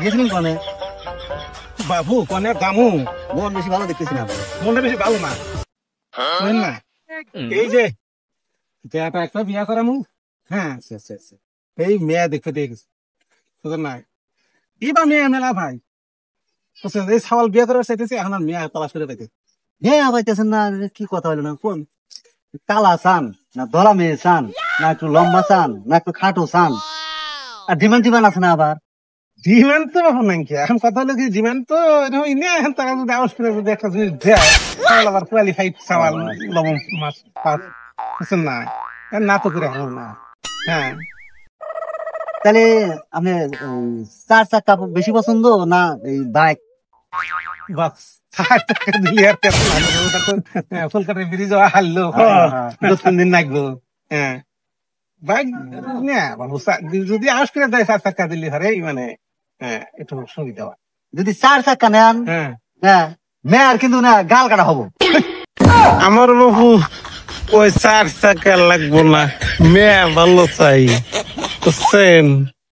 গেছিলেন কনে? বাবু কনের দামু মন বেশি ভালো দেখতেছি না। মনটা বেশি ভালো না, বুঝলেন না? এই যে দেয়াটা একটা বিয়া করামু, হ্যাঁ আচ্ছা আচ্ছা আচ্ছা। এই মেয়ে দেখতে দিয়ে গেছে, বুঝলেন না? এবার মেয়ে মেলা ভাই, বুঝছেন? এই ছাওয়াল বিয়া করার চাইতেছে, এখন আর মেয়ে তালাশ করে পাইতে। হ্যাঁ পাইতেছেন না, কি কথা হলো না? কোন কালা চান না ধলা মেয়ে চান, না একটু লম্বা চান, না একটু খাটো চান? আর ডিমান্ড টিমান্ড আছে না আবার? ডিমান্ড তো এখন নাই কি, এখন কথা হলো কি ডিমান্ড তো এরকম ইনে, এখন তারা যদি আওয়াজ করে যদি একটা জিনিস দেয়, ছাওয়াল আবার কোয়ালিফাইড ছাওয়াল, লবণ মাছ পাঁচ, বুঝছেন না? না তো করে এখন না, হ্যাঁ। তাহলে আপনি চার চাক্কা বেশি পছন্দ না এই বাইক? বাস 4 টাকা দিলে আর কেমন লাগবে? ওটা তো কলকাতায় ব্রিজ হারলো, 2-3 দিন লাগলো, হ্যাঁ। বাইক না বাবু, যদি আওয়াজ করে দেয় 4 টাকা দিলে হারে মানে, হ্যাঁ একটু সুবিধা হয়। যদি চার চাক্কা নেন, হ্যাঁ হ্যাঁ মেয়ার কিন্তু না গাল কাটা হবো। আমার বাবু ওই 4 টাকা লাগবো না, মেয়ে ভালো চাই, বুঝছেন?